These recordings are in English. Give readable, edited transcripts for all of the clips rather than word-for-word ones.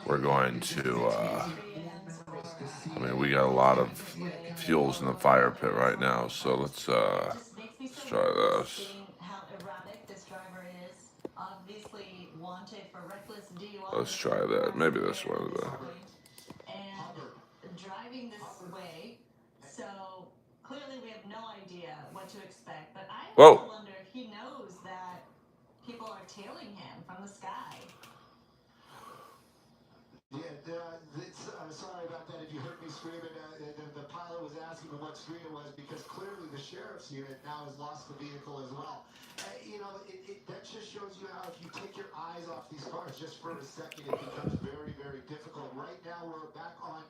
we're going to, I mean, we got a lot of fuels in the fire pit right now, so let's try this. Let's try that. Maybe this one. Whoa! Sorry about that. If you heard me screaming, the pilot was asking me what street it was because clearly the sheriff's unit now has lost the vehicle as well. That just shows you how if you take your eyes off these cars just for a second, it becomes very, very difficult. Right now we're back on,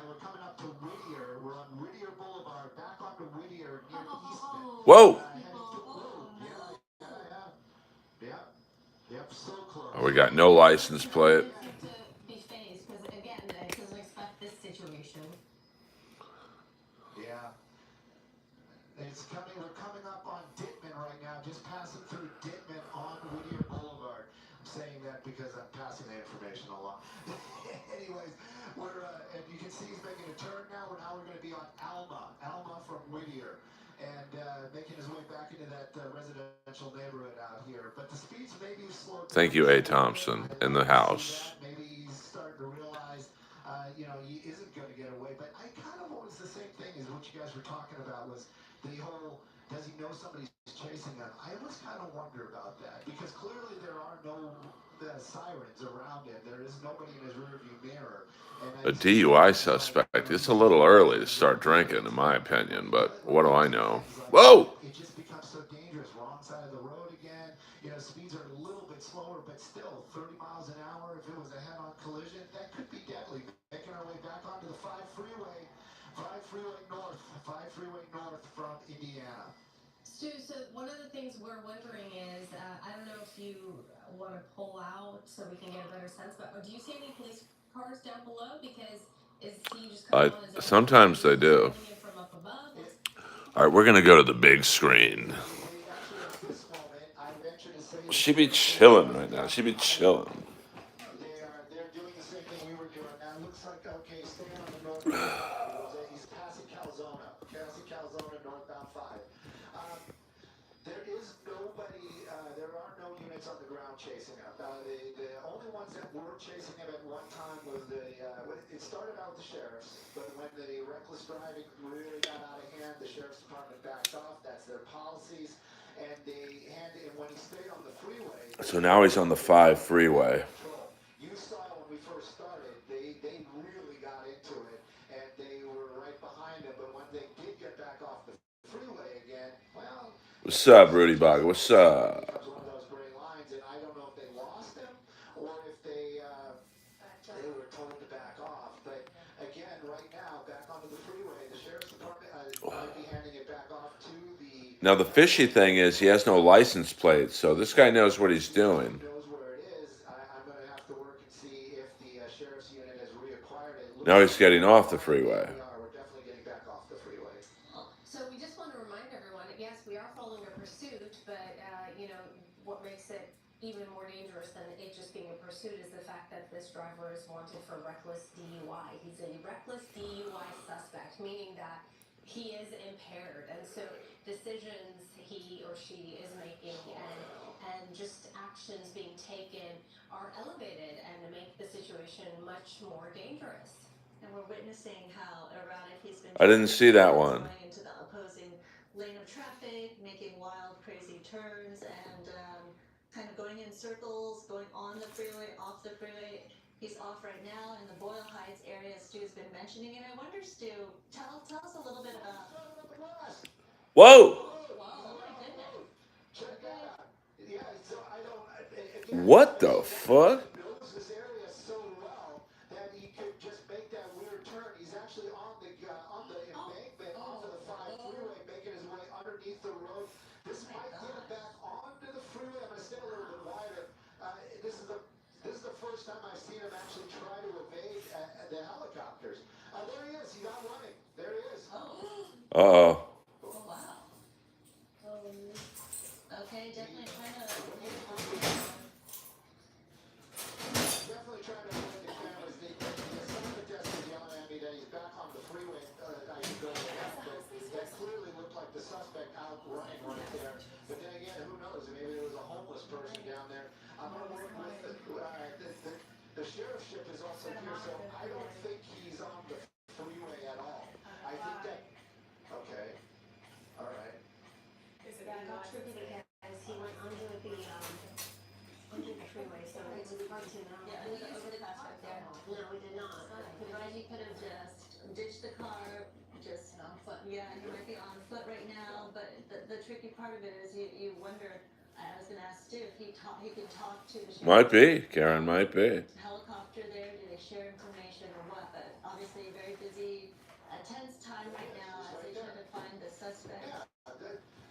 we're coming up to Whittier. We're on Whittier Boulevard, back onto Whittier near Eastman. Whoa! Yep, so close. We got no license plate. Yeah. We're coming up on Dittman right now, just passing through Dittman on Whittier Boulevard. I'm saying that because I'm passing the information along. Anyways, and you can see he's making a turn now. We're going to be on Alma from Whittier, and making his way back into that residential neighborhood out here. But the speeds maybe slowed down. Thank you, A. Thompson, in the house. Maybe he's starting to realize, he isn't going to get away. But I kind of was the same thing as what you guys were talking about was the whole, does he know somebody's chasing him? I always kind of wonder about that because clearly there are no sirens around him. There is nobody in his rearview mirror. A DUI suspect. It's a little early to start drinking, in my opinion, but what do I know? Whoa! It just becomes so dangerous. Wrong side of the road again. Speeds are a little bit slower, but still 30 miles an hour. If it was a head-on collision, that could be deadly. Making our way back onto the 5 freeway. 5 freeway north from Indiana. Stu, so one of the things we're wondering is, I don't know if you want to pull out so we can get a better sense, but do you see any police cars down below? Because is he just coming on his own? Sometimes they do. From up above? All right, we're going to go to the big screen. She be chilling right now. She be chilling. They're doing the same thing we were doing. Now it looks like, okay, staying on the north. He's passing Calzona, northbound 5. There is nobody, there are no units on the ground chasing him. The only ones that were chasing him at one time was it started out with the sheriffs, but when the reckless driving really got out of hand, the sheriff's department backed off. That's their policies. And when he stayed on the freeway. So now he's on the 5 freeway. You saw when we first started, they really got into it, and they were right behind him. But when they did get back off the freeway again, well. What's up, Rudy Bogger? What's up? It was one of those gray lines, and I don't know if they lost him or if they were told to back off. But again, right now, back onto the freeway, the sheriff's department might be handing it back off to the. Now, the fishy thing is he has no license plate, so this guy knows what he's doing. Knows where it is. I'm going to have to work and see if the sheriff's unit has reacquired it. Now he's getting off the freeway. We're definitely getting back off the freeway. So we just want to remind everyone, yes, we are following a pursuit, but, what makes it even more dangerous than it just being a pursuit is the fact that this driver is wanted for reckless DUI. He's a reckless DUI suspect, meaning that he is impaired, and so decisions he or she is making and just actions being taken are elevated and make the situation much more dangerous. And we're witnessing how erratic he's been. I didn't see that one. Going into the opposing lane of traffic, making wild, crazy turns, and kind of going in circles, going on the freeway, off the freeway. He's off right now in the Boyle Heights area. Stu's been mentioning it. I wonder, Stu, tell us a little bit about. Whoa! Oh my goodness! Check that out. Yeah, so I don't. What the fuck? He knows this area so well that he could just make that weird turn. He's actually on the embankment onto the 5 freeway, making his way underneath the road. This might get him back onto the freeway. I'm gonna stay a little bit wider. This is the first time I've seen him actually try to evade the helicopters. There he is. He's out running. There he is. Uh-oh. Oh, wow. Okay, definitely trying to. Definitely trying to avoid the tricky because he went under the freeway, so it was hard to know. Yeah, under the overpass right there. No, we did not. Otherwise, you could have just ditched the car, just on foot. Yeah, he might be on foot right now, but the tricky part of it is you wonder. I was gonna ask Stu if he could talk to the sheriff. Might be, Karen, might be. Helicopter there. Do they share information or what? But obviously, very busy, a tense time right now as they try to find the suspect.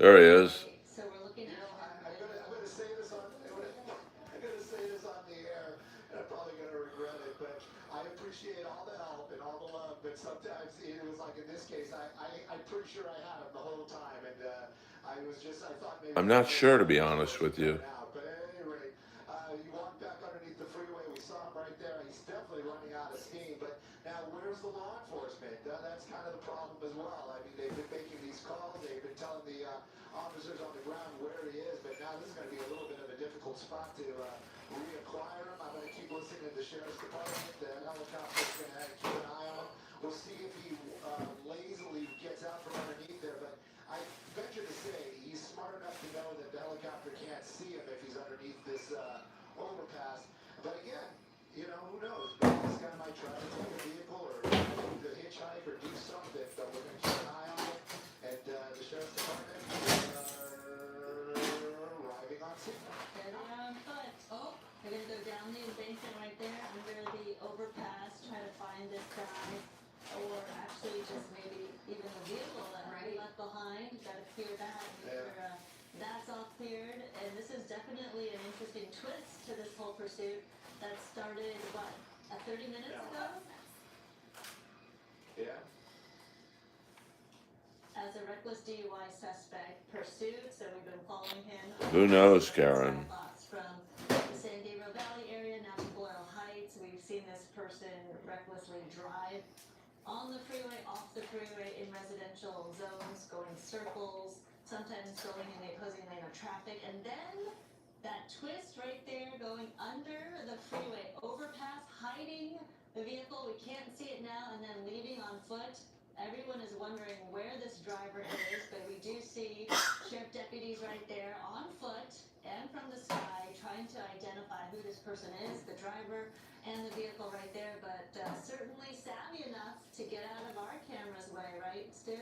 There he is. So we're looking at. I'm gonna say this on. I'm gonna say this on the air, and I'm probably gonna regret it. But I appreciate all the help and all the love. But sometimes it was like in this case, I'm pretty sure I had him the whole time, and I thought maybe. I'm not sure, to be honest with you. But at any rate, you walk back underneath the freeway. We saw him right there. He's definitely running out of steam. But now, where's the law enforcement? That's kind of the problem as well. I mean, they've been making these calls. They've been telling the officers on the ground where he is. But now this is going to be a little bit of a difficult spot to reacquire him. I'm going to keep listening to the sheriff's department. The helicopter's going to keep an eye on him. We'll see if he lazily gets out from underneath there. But I venture to say he's smart enough to know that the helicopter can't see him if he's underneath this overpass. But again, you know, who knows? But this guy might try to take a vehicle or to hitchhike or do something. But we're going to keep an eye on it. And the sheriff's department are arriving on scene. There they are on foot. Oh, they're gonna go down the embankment right there under the overpass, try to find this guy, or actually just maybe even the vehicle that he left behind. Gotta clear that. Make sure that's all cleared. And this is definitely an interesting twist to this whole pursuit that started 30 minutes ago. Yeah. As a reckless DUI suspect pursued, so we've been following him. Who knows, Karen? From the San Gabriel Valley area now to Boyle Heights. We've seen this person recklessly drive on the freeway, off the freeway, in residential zones, going circles, sometimes going in the opposing lane of traffic, and then that twist right there, going under the freeway overpass, hiding the vehicle. We can't see it now, and then leaving on foot. Everyone is wondering where this driver is, but we do see sheriff deputies right there on foot and from the sky trying to identify who this person is, the driver and the vehicle right there, but certainly savvy enough to get out of our camera's way, right, Stu?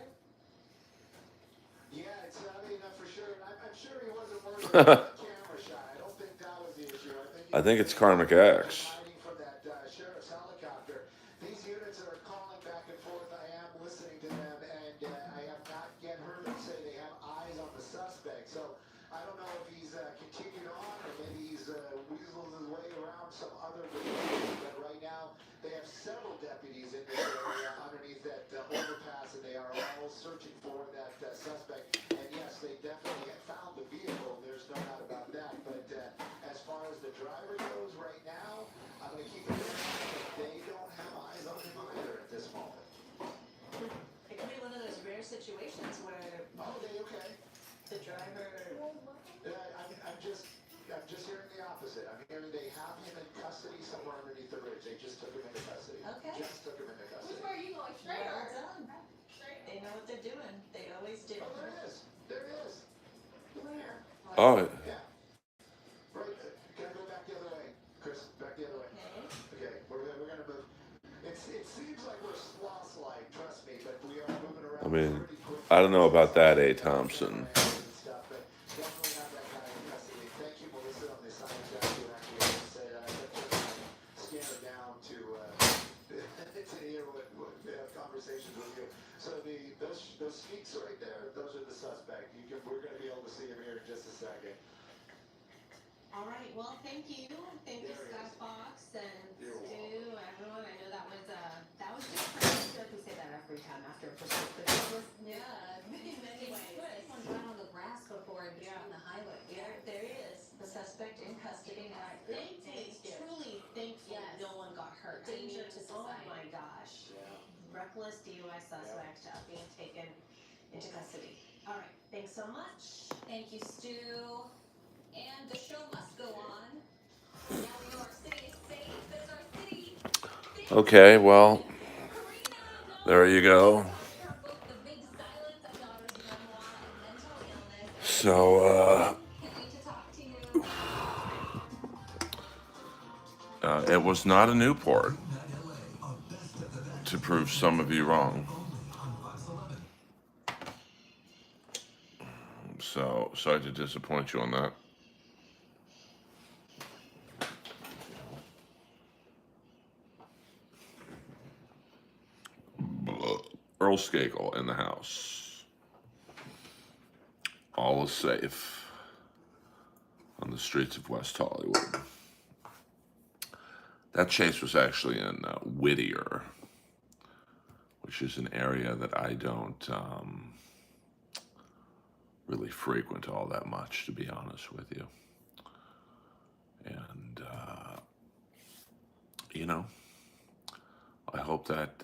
Yeah, it's savvy enough for sure. I'm sure he wasn't worried about the camera shot. I don't think that was the issue. I think it's Karmic X. Hiding from that sheriff's helicopter. These units are calling back and forth. I am listening to them, and I have not yet heard them say they have eyes on the suspect. So I don't know if he's continued on or maybe he's weaseled his way around some other vehicle. But right now, they have several deputies in this area underneath that overpass, and they are all searching for that suspect. And yes, they definitely have found the vehicle. There's no doubt about that. But as far as the driver goes right now, I'm going to keep it in mind. They don't have eyes on him either at this moment. It could be one of those rare situations where Okay. the driver. I'm just hearing the opposite. I'm hearing they have him in custody somewhere underneath the bridge. They just took him into custody. Okay. Just took him into custody. Where are you going? Well done. They know what they're doing. They always do. Oh, there it is. There it is. Where? Oh, Yeah. Right. Gotta go back the other way, Chris. Back the other way. Okay. Okay. We're gonna move. It seems like we're sloth-like. Trust me, but we are moving around. I mean, pretty quick. I don't know about that, A. Thompson. Stuff, but definitely not that guy in custody. Thank you, Melissa, on the side chat. You actually have to say that. I kept scanner down to hear what conversations with you. So those sneaks right there, those are the suspect. We're going to be able to see him here in just a second. All right. Well, thank you. Thank you, There he Scott is. Fox and You're Stu, everyone. I know that was different. I feel like we say that every time after a pursuit, but it was Yeah, in many ways. This This one went on the grass before it was on the highway. there he is, the suspect in custody now. Thankfully, truly thankful Yes. no one got hurt. Danger to Oh society. my gosh. Yeah. Reckless DUI suspect being taken into custody. All right. Thanks so much. Thank you, Stu. And the show must go on. Now we know our city is safe as our city. Okay, well, there you go. Her book, The Big Silence, a daughter's memoir of mental illness. So, Can't wait to talk to you. it was not a Newport, to prove some of you wrong. So, sorry to disappoint you on that. Earl Skakel in the house. All is safe on the streets of West Hollywood. That chase was actually in Whittier, which is an area that I don't really frequent all that much, to be honest with you. And, you know, I hope that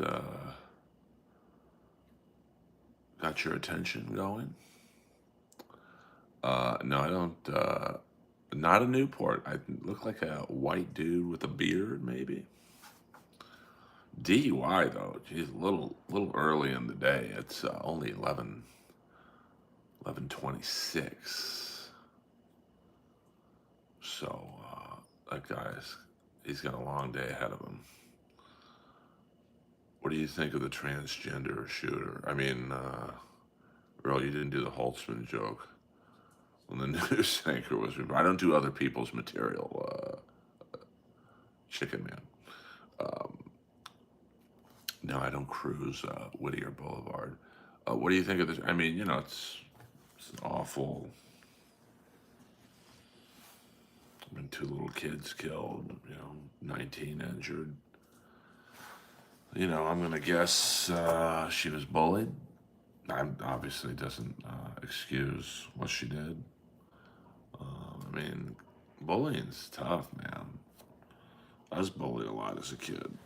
got your attention going. No, I don't. Not a Newport. I look like a white dude with a beard, maybe. DUI though. Geez, a little early in the day. It's only 11:26. So that he's got a long day ahead of him. What do you think of the transgender shooter? I mean, Earl, you didn't do the Holtzman joke when the news anchor was. I don't do other people's material, Chicken Man. No, I don't cruise Whittier Boulevard. What do you think of this? I mean, it's an awful. I mean, 2 little kids killed. 19 injured. I'm gonna guess she was bullied. Obviously doesn't excuse what she did. I mean, bullying's tough, man. I was bullied a lot as a kid.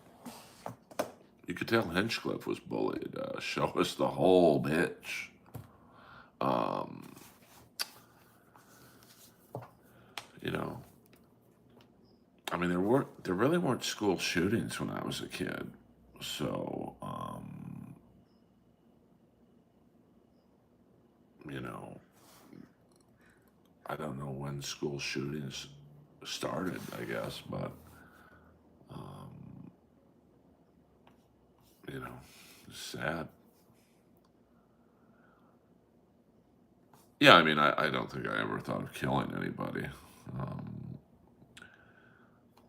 You could tell Hinchcliffe was bullied. Show us the whole bitch. I mean, there really weren't school shootings when I was a kid. So, I don't know when school shootings started, I guess, but, it's sad. Yeah, I mean, I don't think I ever thought of killing anybody.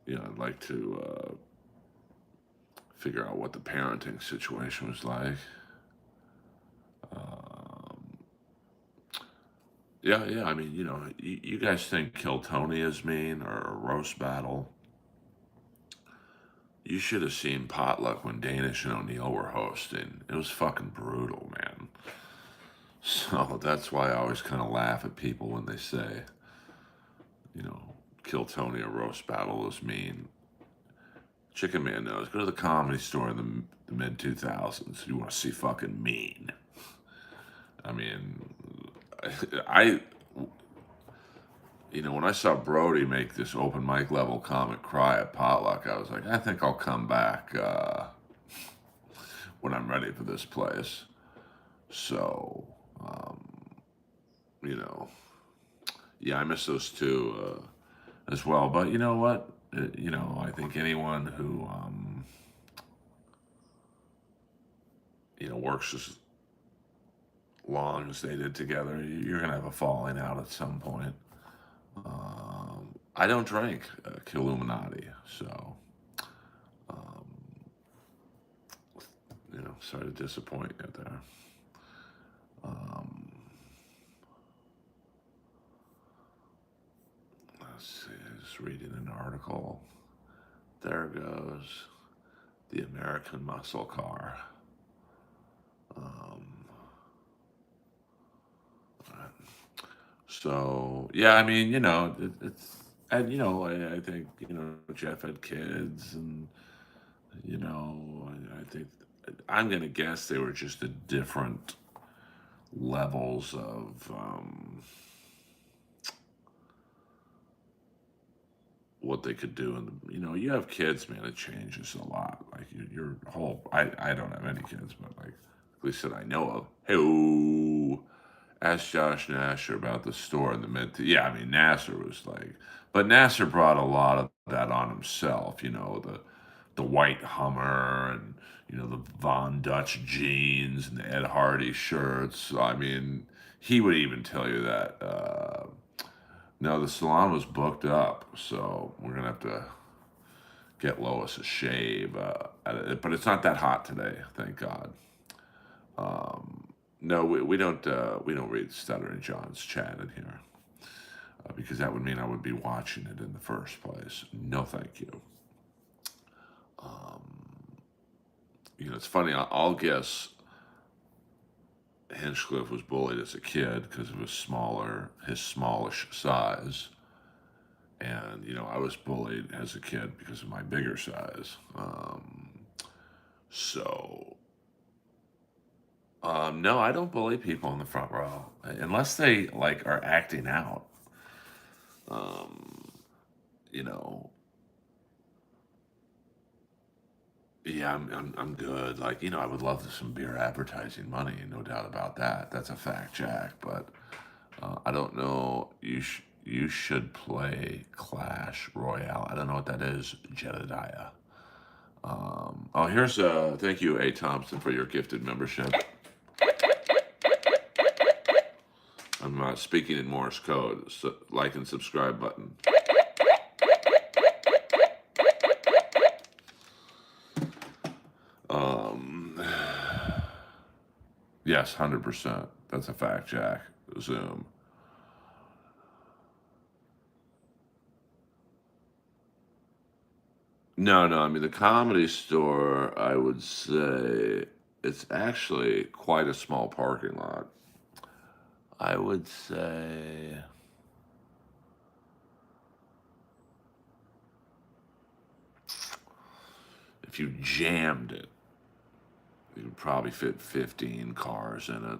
I'd like to figure out what the parenting situation was like. Yeah. I mean, you guys think Kill Tony is mean or a roast battle? You should have seen Potluck when Danish and O'Neill were hosting. It was fucking brutal, man. So that's why I always kind of laugh at people when they say, Kill Tony or roast battle is mean. Chicken Man knows. Go to the Comedy Store in the mid 2000s. You want to see fucking mean. I mean, when I saw Brody make this open mic level comic cry at Potluck, I was like, I think I'll come back when I'm ready for this place. So, yeah, I miss those two as well. But you know what? I think anyone who, works as long as they did together, you're going to have a falling out at some point. I don't drink Killuminati, so, sorry to disappoint you there. Let's see, just reading an article. There goes the American muscle car. So yeah, I mean, it's and I think Jeff had kids, and I think I'm gonna guess they were just at different levels of what they could do, and you have kids, man, it changes a lot. Like your whole, I don't have any kids, but like at least that I know of, hey, ask Josh Nasser about the store in the mid. Yeah, I mean Nasser was like, but Nasser brought a lot of that on himself. The white Hummer and the Von Dutch jeans and the Ed Hardy shirts. So, I mean, he would even tell you that. No, the salon was booked up, so we're gonna have to get Lois a shave. But it's not that hot today, thank God. No, we don't read Stuttering John's chat in here because that would mean I would be watching it in the first place. No, thank you. It's funny. I'll guess Hinchcliffe was bullied as a kid because of his smallish size, and I was bullied as a kid because of my bigger size. So no, I don't bully people in the front row unless they like are acting out. Um, you know, yeah, I'm good. Like I would love some beer advertising money, no doubt about that. That's a fact, Jack. But I don't know. You should play Clash Royale. I don't know what that is, Jedediah. Oh, here's thank you, A. Thompson, for your gifted membership. I'm speaking in Morse code. So, like and subscribe button. Um, yes, 100%. That's a fact, Jack. Zoom. No, no. I mean, the Comedy Store, I would say it's actually quite a small parking lot. I would say if you jammed it, you could probably fit 15 cars in it.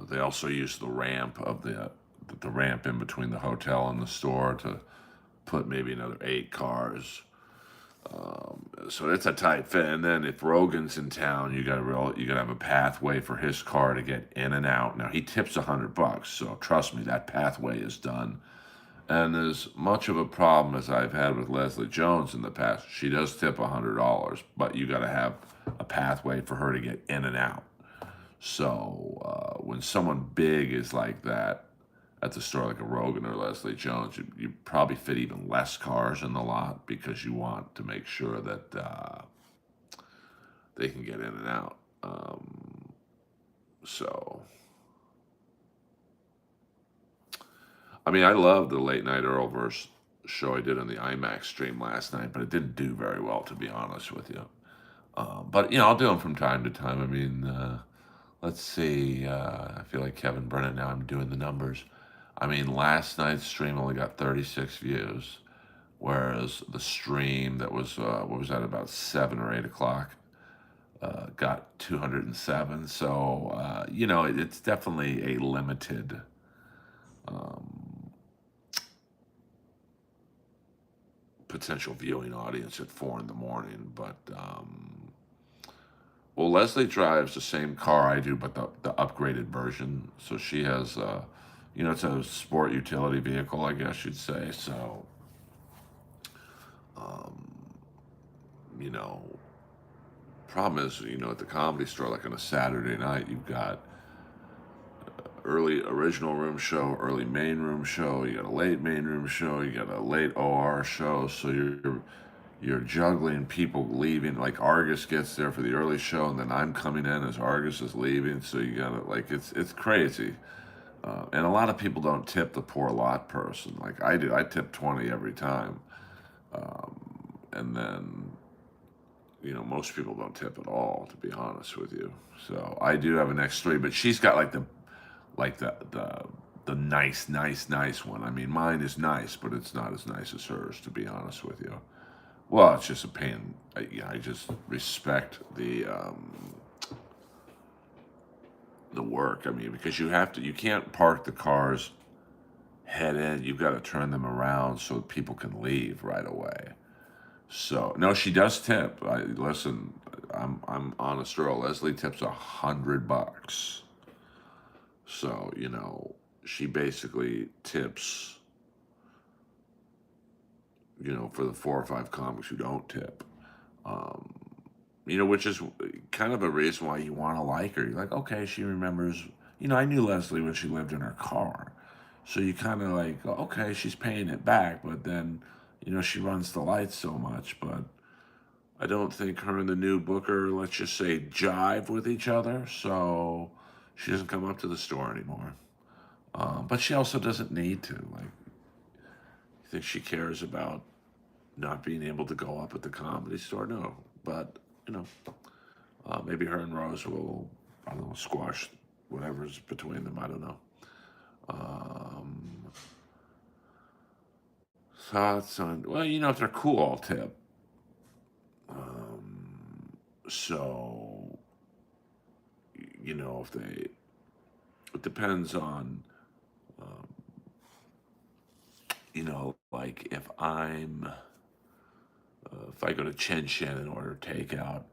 They also use the ramp of the ramp in between the hotel and the store to put maybe another 8 cars. So it's a tight fit. And then if Rogan's in town, you gotta have a pathway for his car to get in and out. Now he tips $100, so trust me, that pathway is done. And as much of a problem as I've had with Leslie Jones in the past, she does tip $100, but you gotta have a pathway for her to get in and out. So when someone big is like that at the store, like a Rogan or Leslie Jones, you probably fit even less cars in the lot because you want to make sure that they can get in and out. So, I mean, I love the late night Earlverse show I did on the IMAX stream last night, but it didn't do very well, to be honest with you. But I'll do them from time to time. I mean, let's see. I feel like Kevin Brennan now. I'm doing the numbers. I mean, last night's stream only got 36 views, whereas the stream that was what was that, about 7 or 8 o'clock, got 207. So it's definitely a limited potential viewing audience at 4 in the morning. But well, Leslie drives the same car I do, but the upgraded version. So she has it's a sport utility vehicle, I guess you'd say. So you know, problem is, at the Comedy Store, like on a Saturday night, you've got early original room show, early main room show, you got a late main room show, you got a late OR show, so you're juggling people leaving. Like Argus gets there for the early show, and then I'm coming in as Argus is leaving, so you gotta, like, it's crazy. And a lot of people don't tip the poor lot person like I do. I tip 20 every time, and then most people don't tip at all, to be honest with you. So I do have an X3, but she's got like the nice one. I mean, mine is nice, but it's not as nice as hers, to be honest with you. Well, it's just a pain. I just respect the work. I mean, because you can't park the cars head in. You've got to turn them around so people can leave right away. So no, she does tip. I'm honest, Earl. Leslie tips $100. So, she basically tips, for the 4 or 5 comics who don't tip. Um, which is kind of a reason why you want to like her. You're like, okay, she remembers. I knew Leslie when she lived in her car. So you kind of like, okay, she's paying it back, but then, she runs the lights so much. But I don't think her and the new booker, let's just say, jive with each other. So she doesn't come up to the store anymore. But she also doesn't need to. Like, you think she cares about not being able to go up at the comedy store? No. But, maybe her and Rose will, I don't know, squash whatever's between them. I don't know. Um, Thoughts on, well, if they're cool, I'll tip. So, if they, it depends on, um, like if I go to Chen Chen and order takeout,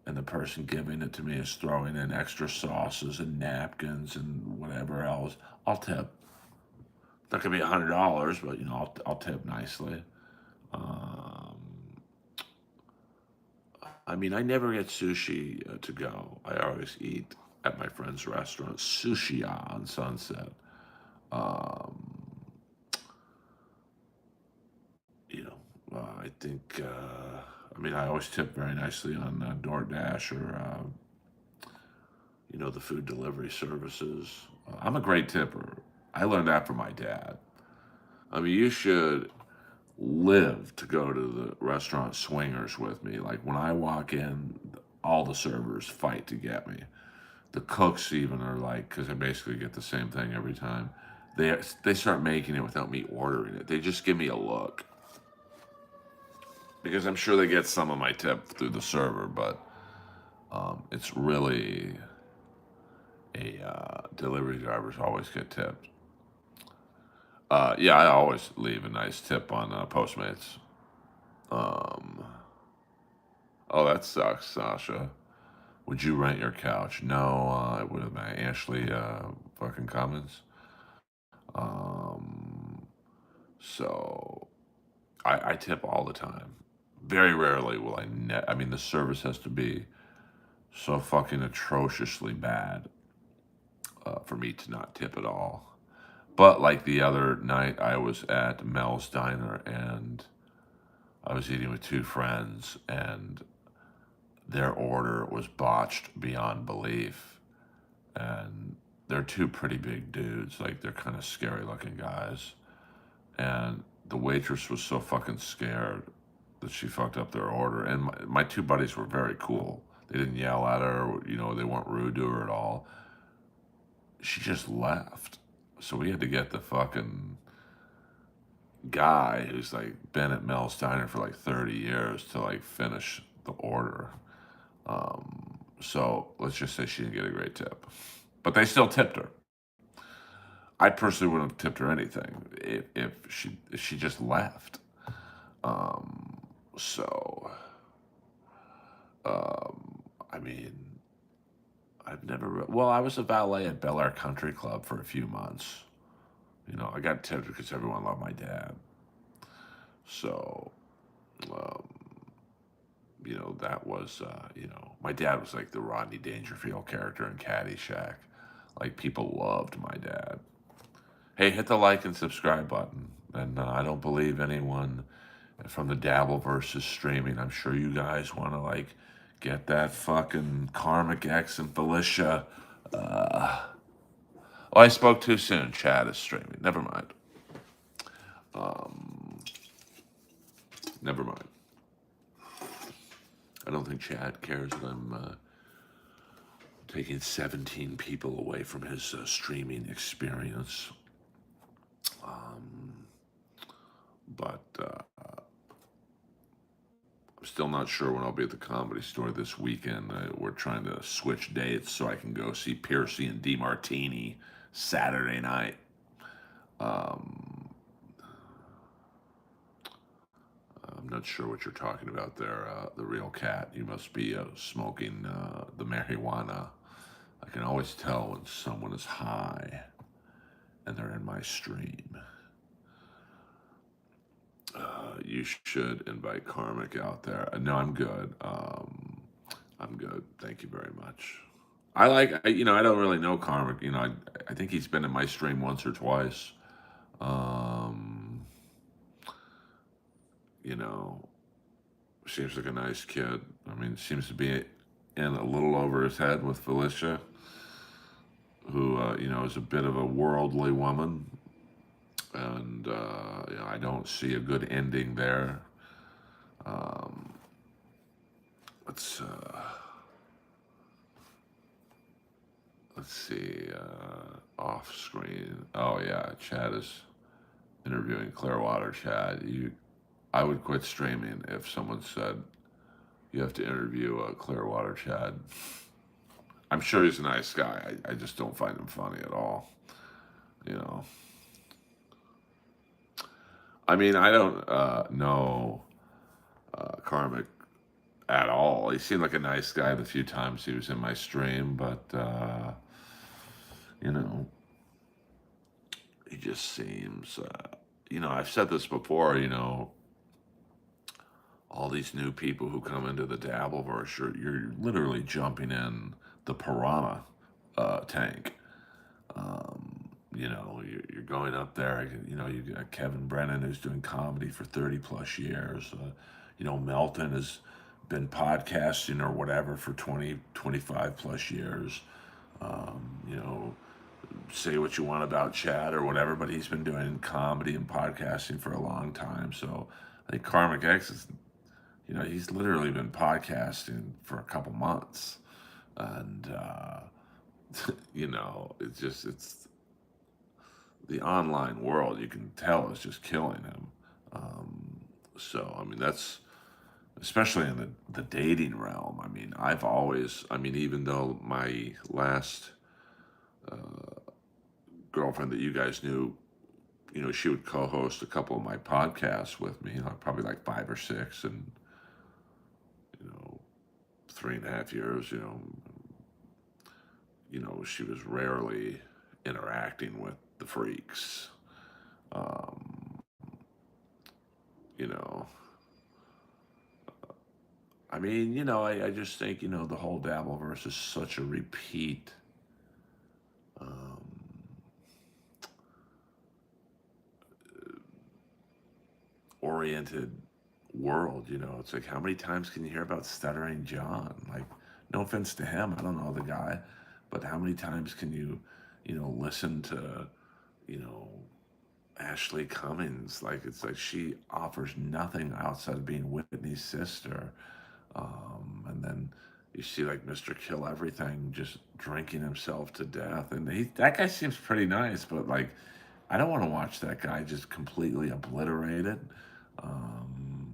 and the person giving it to me is throwing in extra sauces and napkins and whatever else, I'll tip. It's not gonna be $100, but I'll tip nicely. Um, I mean, I never get sushi to go. I always eat at my friend's restaurant, Sushi on Sunset. Um, I think. I mean, I always tip very nicely on DoorDash or the food delivery services. I'm a great tipper. I learned that from my dad. I mean, you should live to go to the restaurant swingers with me. Like when I walk in, all the servers fight to get me. The cooks even are like, because I basically get the same thing every time. They start making it without me ordering it. They just give me a look because I'm sure they get some of my tip through the server, but it's really a delivery drivers always get tipped. Yeah, I always leave a nice tip on Postmates. Um, oh, that sucks, Sasha. Would you rent your couch? No, I would have been Ashley fucking Cummins. Um, so I tip all the time. Very rarely will I I mean, the service has to be so fucking atrociously bad for me to not tip at all. But like the other night, I was at Mel's Diner and I was eating with 2 friends, and their order was botched beyond belief. And they're 2 pretty big dudes, like they're kind of scary looking guys. And the waitress was so fucking scared that she fucked up their order. And my 2 buddies were very cool. They didn't yell at her, they weren't rude to her at all. She just left. So we had to get the fucking guy who's like been at Mel's Diner for like 30 years to like finish the order. So let's just say she didn't get a great tip. But they still tipped her. I personally wouldn't have tipped her anything if she just left. Um, so I mean, I've never. Well, I was a valet at Bel Air Country Club for a few months. I got tipped because everyone loved my dad. So, um, that was, my dad was like the Rodney Dangerfield character in Caddyshack. Like people loved my dad. Hey, hit the like and subscribe button. And I don't believe anyone from the Dabbleverse is streaming. I'm sure you guys want to like get that fucking Karmic X and Felicia. Oh, I spoke too soon. Chad is streaming. Never mind. Never mind. I don't think Chad cares that I'm taking 17 people away from his streaming experience. But I'm still not sure when I'll be at the Comedy Store this weekend. We're trying to switch dates so I can go see Piercy and DeMartini Saturday night. I'm not sure what you're talking about there, the real cat. You must be smoking the marijuana I can always tell when someone is high and they're in my stream. You should invite Karmic out there. No, I'm good. I'm good. Thank you very much. I don't really know Karmic. I think he's been in my stream once or twice. Um, you know, seems like a nice kid. I mean, seems to be in a little over his head with Felicia, who, is a bit of a worldly woman. And, I don't see a good ending there. Um, let's, uh, let's see, off screen. Oh yeah, Chad is interviewing Clearwater. Chad, I would quit streaming if someone said you have to interview Clearwater Chad. I'm sure he's a nice guy. I just don't find him funny at all. You know. I mean, I don't know Karmic at all. He seemed like a nice guy the few times he was in my stream, but you know, he just seems. I've said this before. All these new people who come into the Dabbleverse, you're literally jumping in the piranha tank. You're going up there. You got Kevin Brennan who's doing comedy for 30 plus years. Melton has been podcasting or whatever for 20, 25 plus years. You know, say what you want about Chad or whatever, but he's been doing comedy and podcasting for a long time. So I think Karmic X is, he's literally been podcasting for a couple months. And, it's the online world, you can tell, is just killing him. I mean, that's especially in the dating realm. I mean, even though my last girlfriend that you guys knew, she would co-host a couple of my podcasts with me, probably like 5 or 6, and 3.5 years, she was rarely interacting with the freaks. Um, you know, I just think, the whole Dabbleverse is such a repeat um, oriented world. It's like, how many times can you hear about Stuttering John? Like, no offense to him, I don't know the guy, but how many times can you listen to, you know, Ashley Cummings? Like, it's like she offers nothing outside of being Whitney's sister. And then you see like Mr. Kill Everything just drinking himself to death. And that guy seems pretty nice, but like, I don't want to watch that guy just completely obliterated. And,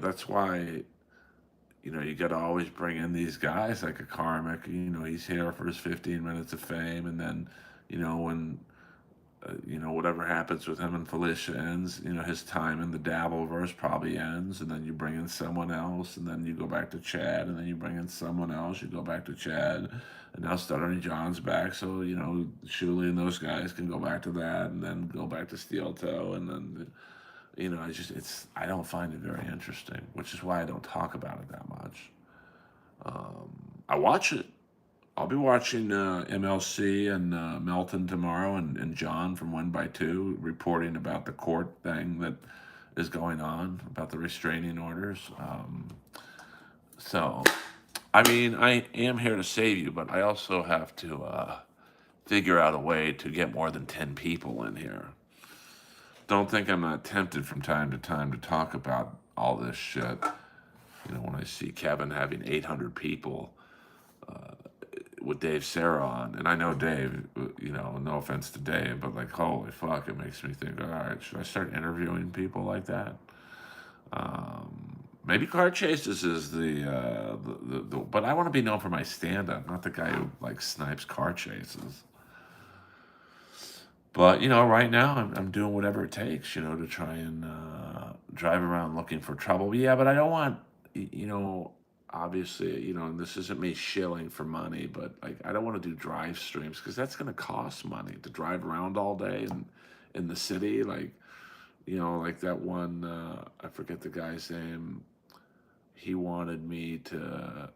that's why, you got to always bring in these guys like a Karmic. He's here for his 15 minutes of fame. And then, when whatever happens with him and Felicia ends, his time in the Dabbleverse probably ends, and then you bring in someone else, and then you go back to Chad, and then you bring in someone else, you go back to Chad, and now Stuttering John's back, so, Shuley and those guys can go back to that, and then go back to Steel Toe, and then, I don't find it very interesting, which is why I don't talk about it that much. I watch it. I'll be watching MLC and Melton tomorrow, and John from 1x2 reporting about the court thing that is going on, about the restraining orders. So, I mean, I am here to save you, but I also have to figure out a way to get more than 10 people in here. Don't think I'm not tempted from time to time to talk about all this shit. When I see Kevin having 800 people with Dave Sarah on, and I know Dave, no offense to Dave, but like, holy fuck, it makes me think, all right, should I start interviewing people like that? Maybe Car Chases is the but I want to be known for my stand-up, not the guy who like snipes car chases. But right now I'm doing whatever it takes, to try and drive around looking for trouble. Yeah, but I don't want, obviously, and this isn't me shilling for money, but like I don't want to do drive streams because that's going to cost money to drive around all day and in the city. Like, like that one, I forget the guy's name. He wanted me to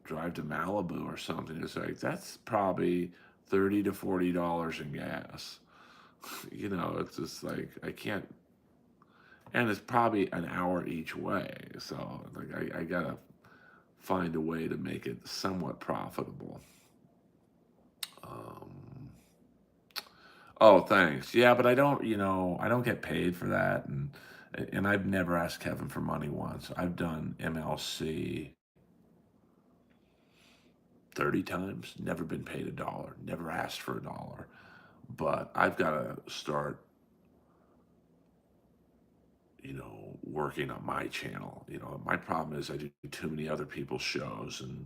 drive to Malibu or something. It's like that's probably $30 to $40 in gas. It's just like I can't, and it's probably an hour each way. So like I gotta find a way to make it somewhat profitable. Um, oh, thanks. Yeah, but I don't get paid for that, and I've never asked Kevin for money once. I've done MLC 30 times, never been paid a dollar, never asked for a dollar. But I've got to start, working on my channel. My problem is I do too many other people's shows, and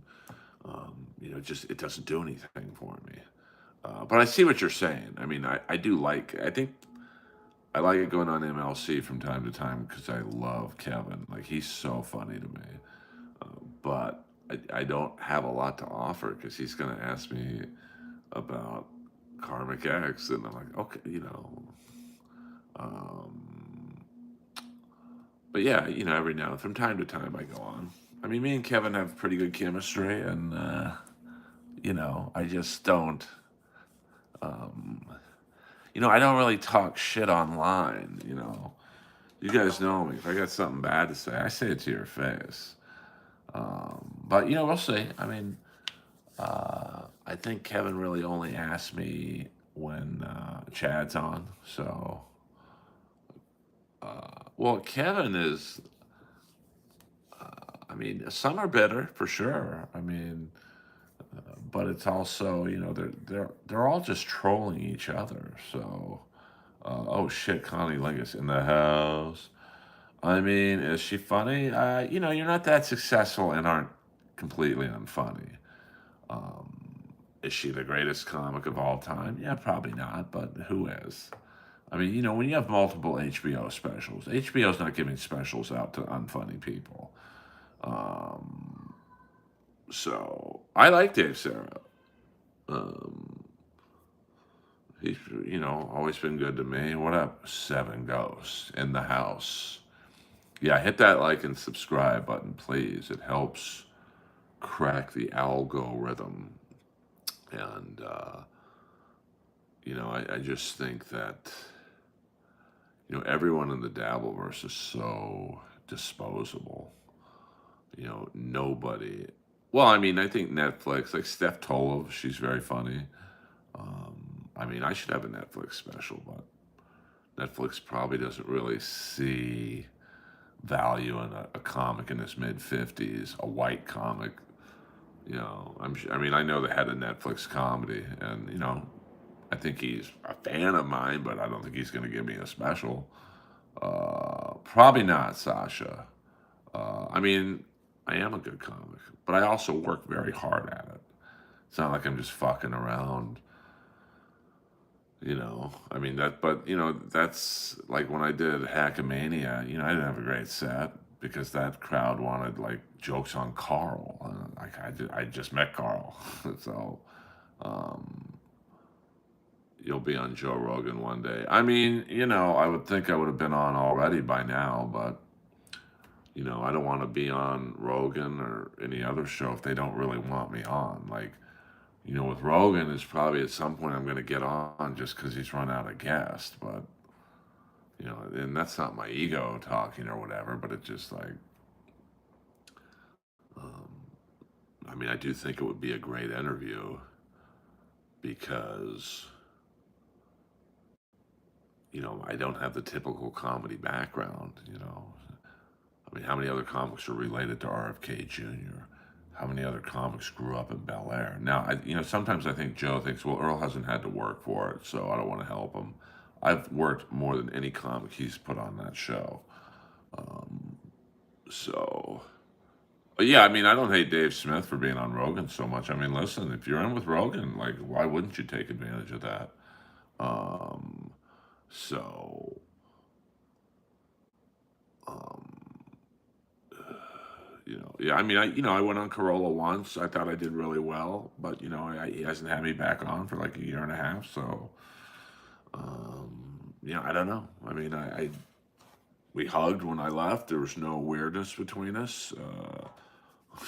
just it doesn't do anything for me. But I see what you're saying. I mean, I do like. I think I like going on MLC from time to time because I love Kevin. Like he's so funny to me. But I don't have a lot to offer because he's going to ask me about Karmic X, and I'm like, okay, Um, but yeah, every now from time to time I go on. I mean, me and Kevin have pretty good chemistry, and I just don't. Um, I don't really talk shit online. You guys know me. If I got something bad to say, I say it to your face. But we'll see. I mean, I think Kevin really only asked me when Chad's on. So, well, Kevin is. I mean, some are bitter for sure. I mean, but it's also they're all just trolling each other. So, oh shit, Connie Lingus in the house. I mean, is she funny? You're not that successful and aren't completely unfunny. Is she the greatest comic of all time? Yeah, probably not, but who is? I mean, when you have multiple HBO specials, HBO's not giving specials out to unfunny people. Um, so I like Dave Sarah. Um, he's always been good to me. What up, Seven Ghosts in the house? Yeah, hit that like and subscribe button, please. It helps crack the algorithm. And I just think that everyone in the Dabbleverse is so disposable. Nobody. Well, I mean, I think Netflix, like Steph Tolov, she's very funny. I mean, I should have a Netflix special, but Netflix probably doesn't really see value in a comic in his mid 50s, a white comic. I mean, I know the head of Netflix comedy, and I think he's a fan of mine, but I don't think he's going to give me a special. Probably not, Sasha. I mean, I am a good comic, but I also work very hard at it. It's not like I'm just fucking around. I mean but that's like when I did Hackamania. I didn't have a great set because that crowd wanted like jokes on Carl. Like I just met Carl, so um, you'll be on Joe Rogan one day. I mean, I would think I would have been on already by now, but I don't want to be on Rogan or any other show if they don't really want me on. Like, with Rogan, it's probably at some point I'm going to get on just because he's run out of guests. But, and that's not my ego talking or whatever, but it's just like, um, I mean, I do think it would be a great interview because, I don't have the typical comedy background. I mean, how many other comics are related to RFK Jr.? How many other comics grew up in Bel Air? Now, sometimes I think Joe thinks, well, Earl hasn't had to work for it, so I don't want to help him. I've worked more than any comic he's put on that show. Um, so, but yeah, I mean, I don't hate Dave Smith for being on Rogan so much. I mean, listen, if you're in with Rogan, like, why wouldn't you take advantage of that? Um, so, um, Yeah. I mean, I went on Corolla once. I thought I did really well, but he hasn't had me back on for like a year and a half. So, I don't know. I mean, we hugged when I left. There was no weirdness between us.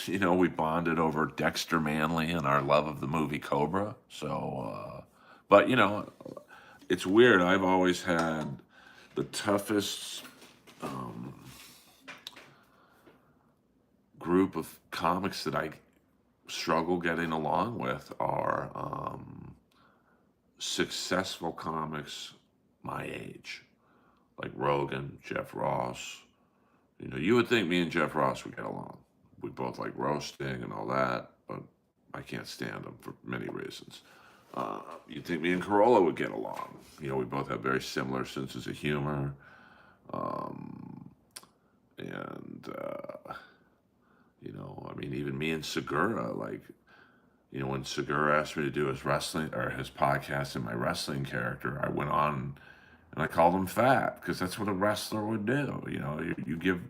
We bonded over Dexter Manley and our love of the movie Cobra. So, but it's weird. I've always had the toughest group of comics that I struggle getting along with are successful comics my age, like Rogan, Jeff Ross. You would think me and Jeff Ross would get along. We both like roasting and all that, but I can't stand him for many reasons. You'd think me and Corolla would get along. We both have very similar senses of humor. And, I mean, even me and Segura, like, when Segura asked me to do his wrestling or his podcast and my wrestling character, I went on and I called him fat because that's what a wrestler would do. You give,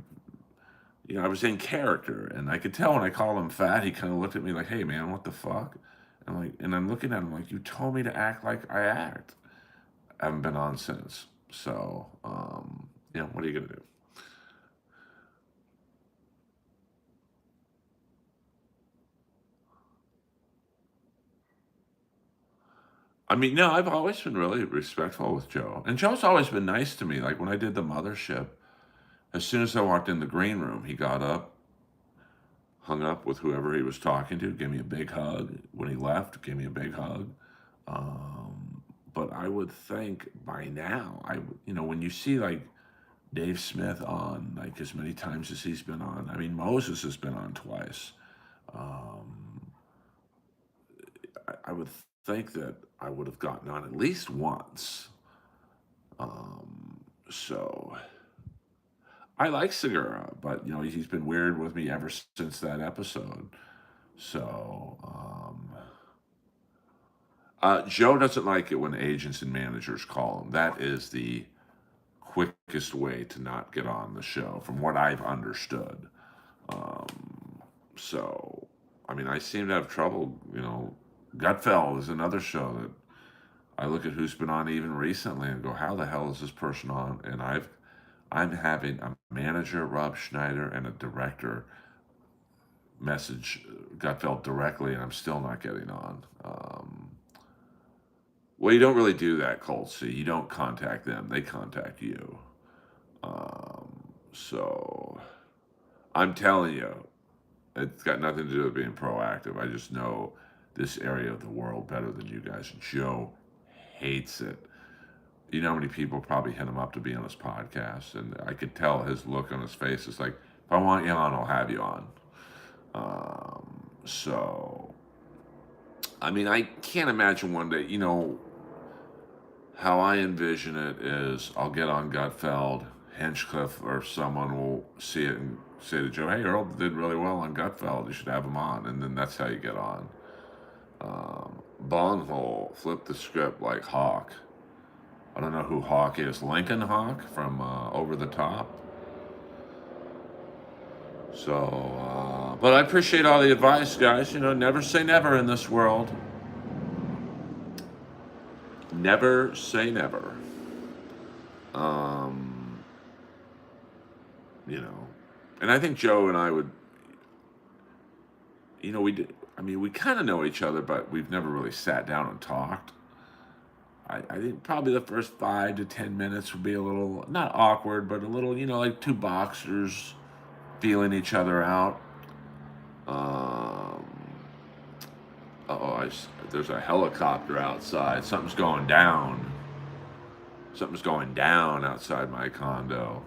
I was in character and I could tell when I called him fat, he kind of looked at me like, hey man, what the fuck? And I'm looking at him like, you told me to act like I act. I haven't been on since. So, what are you going to do? I mean, no, I've always been really respectful with Joe. And Joe's always been nice to me. Like when I did the mothership, as soon as I walked in the green room, he got up, hung up with whoever he was talking to, gave me a big hug. When he left, gave me a big hug. But I would think by now, when you see like Dave Smith on, like as many times as he's been on, I mean, Moses has been on twice. I would think that I would have gotten on at least once. So I like Segura, but he's been weird with me ever since that episode. So Joe doesn't like it when agents and managers call him. That is the quickest way to not get on the show, from what I've understood. So, I mean, I seem to have trouble. Gutfeld is another show that I look at who's been on even recently and go, how the hell is this person on? And I'm having a manager, Rob Schneider, and a director message Gutfeld directly, and I'm still not getting on. Well, you don't really do that, Colt C. You don't contact them; they contact you. So I'm telling you, it's got nothing to do with being proactive. I just know this area of the world better than you guys. Joe hates it. You know how many people probably hit him up to be on his podcast, and I could tell his look on his face is like, if I want you on, I'll have you on. So, I mean, I can't imagine one day, how I envision it is I'll get on Gutfeld, Hinchcliffe, or someone will see it and say to Joe, hey, Earl did really well on Gutfeld. You should have him on. And then that's how you get on. Bonghole flipped the script like Hawk. I don't know who Hawk is. Lincoln Hawk from Over the Top. So, but I appreciate all the advice, guys. Never say never in this world. Never say never. And I think Joe and I would, we did. I mean, we kind of know each other, but we've never really sat down and talked. I think probably the first 5 to 10 minutes would be a little, not awkward, but a little, like two boxers feeling each other out. There's a helicopter outside. Something's going down. Something's going down outside my condo.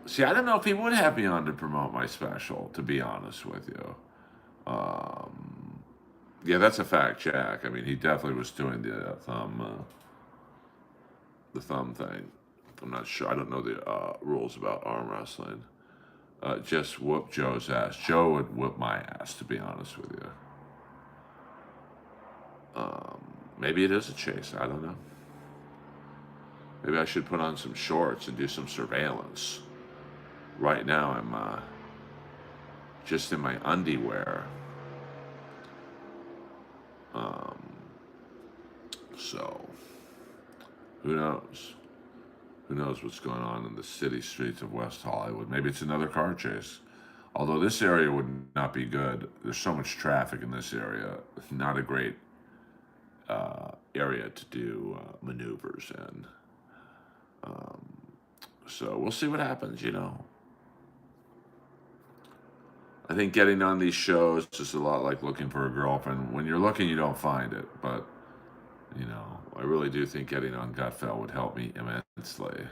See, I don't know if he would have me on to promote my special, to be honest with you. Yeah, that's a fact, Jack. I mean, he definitely was doing the thumb thing. I'm not sure. I don't know the rules about arm wrestling. Just whoop Joe's ass. Joe would whoop my ass, to be honest with you. Maybe it is a chase. I don't know. Maybe I should put on some shorts and do some surveillance. Right now, just in my underwear. Um, so, who knows? Who knows what's going on in the city streets of West Hollywood? Maybe it's another car chase. Although this area would not be good. There's so much traffic in this area. It's not a great area to do maneuvers in. So we'll see what happens, you know. I think getting on these shows is a lot like looking for a girlfriend. When you're looking, you don't find it. But, you know, I really do think getting on Gutfeld would help me immensely.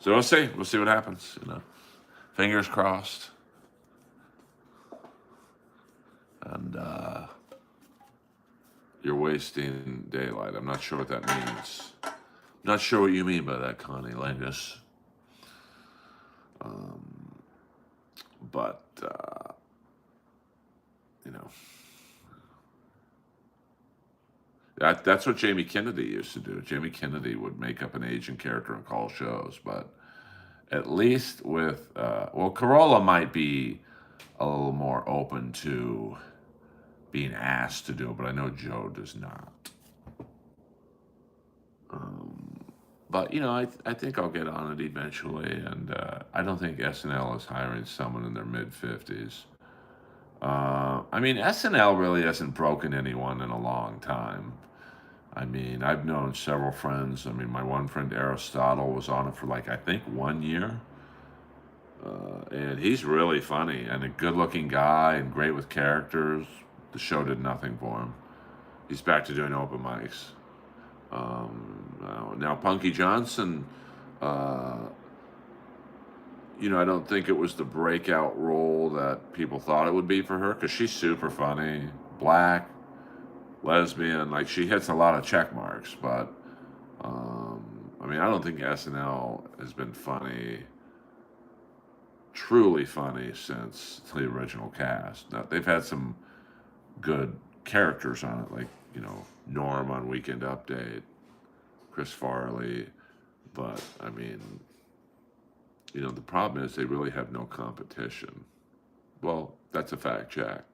So we'll see. We'll see what happens, you know. Fingers crossed. And you're wasting daylight. I'm not sure what that means. Not sure what you mean by that, Connie Langus. But, you know, that's what Jamie Kennedy used to do. Jamie Kennedy would make up an Asian character and call shows. But at least with, well, Corolla might be a little more open to being asked to do it, but I know Joe does not. But, you know, I think I'll get on it eventually, and I don't think SNL is hiring someone in their mid-50s. I mean, SNL really hasn't broken anyone in a long time. I mean, I've known several friends. I mean, my one friend Aristotle was on it for like, I think 1 year. And he's really funny and a good-looking guy and great with characters. The show did nothing for him. He's back to doing open mics. Now Punky Johnson, you know, I don't think it was the breakout role that people thought it would be for her, because she's super funny, black, lesbian, like she hits a lot of check marks. But I mean, I don't think SNL has been funny, truly funny, since the original cast. Now they've had some good characters on it, like, you know, Norm on Weekend Update, Chris Farley. But I mean, you know, the problem is they really have no competition. Well, that's a fact check.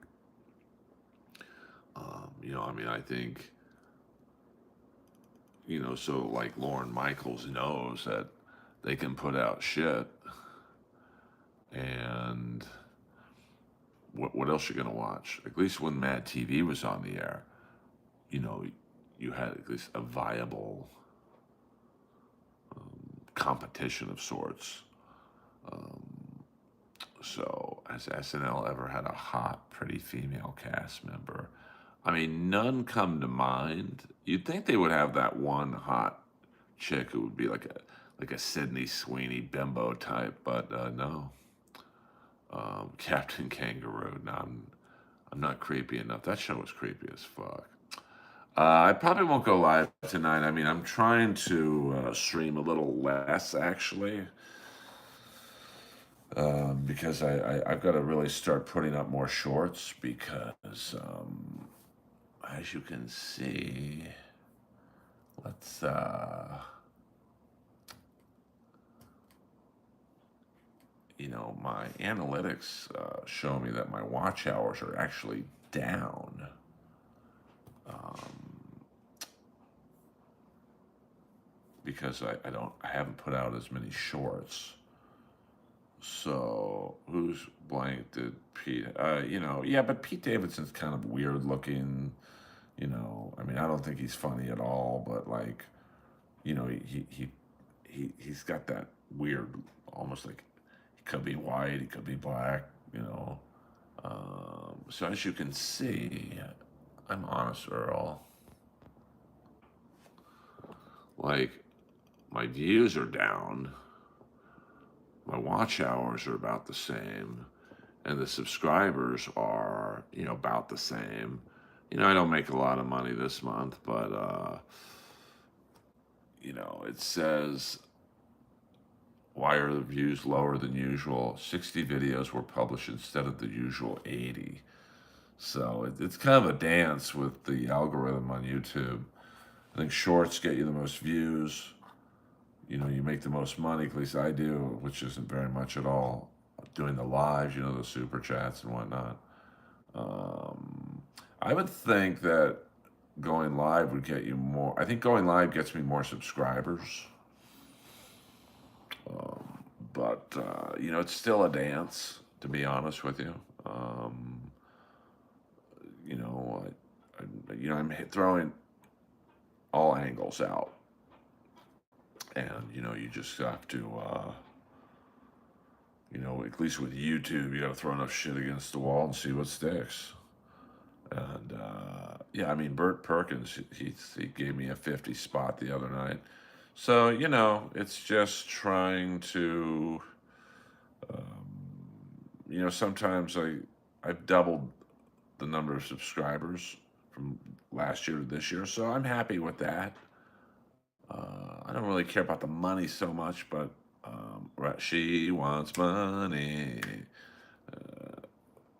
You know, I mean, I think, you know, so like Lorne Michaels knows that they can put out shit, and what else you gonna watch? At least when Mad TV was on the air, you know, you had at least a viable competition of sorts. So, has SNL ever had a hot, pretty female cast member? I mean, none come to mind. You'd think they would have that one hot chick who would be like a Sydney Sweeney bimbo type, but no. Captain Kangaroo. No, I'm not creepy enough. That show was creepy as fuck. I probably won't go live tonight. I mean, I'm trying to stream a little less, actually. Because I've got to really start putting up more shorts, because as you can see, let's you know, my analytics show me that my watch hours are actually down. Because I haven't put out as many shorts. So who's blank did Pete? You know, yeah, but Pete Davidson's kind of weird looking. You know, I mean, I don't think he's funny at all, but like, you know, he's got that weird, almost like he could be white, he could be black. You know, so as you can see, I'm honest, Earl. Like, my views are down. My watch hours are about the same, and the subscribers are, you know, about the same. You know, I don't make a lot of money this month, but you know, it says, why are the views lower than usual? 60 videos were published instead of the usual 80. So it's kind of a dance with the algorithm on YouTube. I think shorts get you the most views. You know, you make the most money, at least I do, which isn't very much at all. doing the lives, the super chats and whatnot. I would think that going live would get you more. I think going live gets me more subscribers. But it's still a dance, to be honest with you. You know, I'm throwing all angles out, and you just have to, at least with YouTube, you got to throw enough shit against the wall and see what sticks. And yeah, I mean, Bert Perkins, he gave me a 50 spot the other night. So it's just trying to, sometimes I've doubled the number of subscribers from last year to this year, so I'm happy with that. I don't really care about the money so much, but right, she wants money.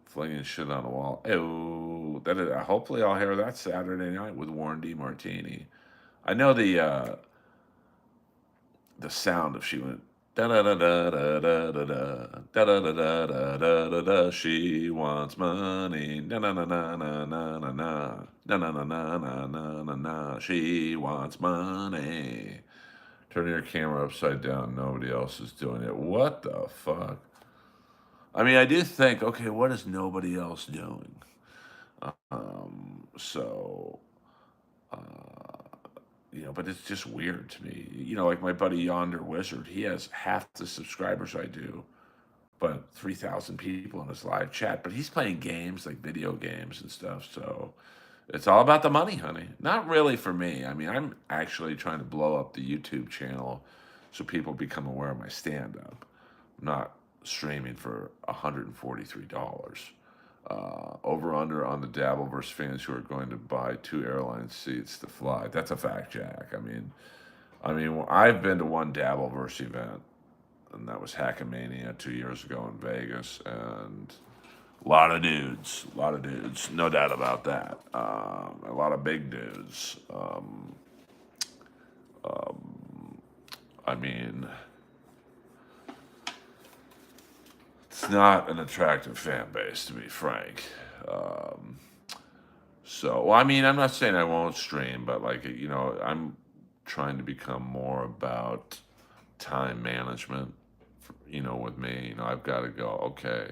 Flinging shit on the wall. Oh, that is, hopefully I'll hear that Saturday night with Warren D. Martini. I know the sound of she went da da da da da da da da da da da da da da da. She wants money. Na na na na na na na na na na na na na na na na. She wants money. Turning your camera upside down. Nobody else is doing it. What the fuck? I mean, I do think, okay, what is nobody else doing? So, uh, but it's just weird to me. Like my buddy Yonder Wizard, he has half the subscribers I do, but 3,000 people in his live chat. But he's playing games, like video games and stuff. So it's all about the money, honey. Not really for me. I mean, I'm actually trying to blow up the YouTube channel so people become aware of my stand up. I'm not streaming for $143. Over under on the Dabbleverse fans who are going to buy 2 airline seats to fly. That's a fact, Jack. I mean, I've been to one Dabbleverse event, and that was Hackamania 2 years ago in Vegas, and a lot of dudes, no doubt about that. A lot of big dudes. I mean, it's not an attractive fan base, to be frank. Well, I mean, I'm not saying I won't stream, but I'm trying to become more about time management. With me, I've got to go. Okay,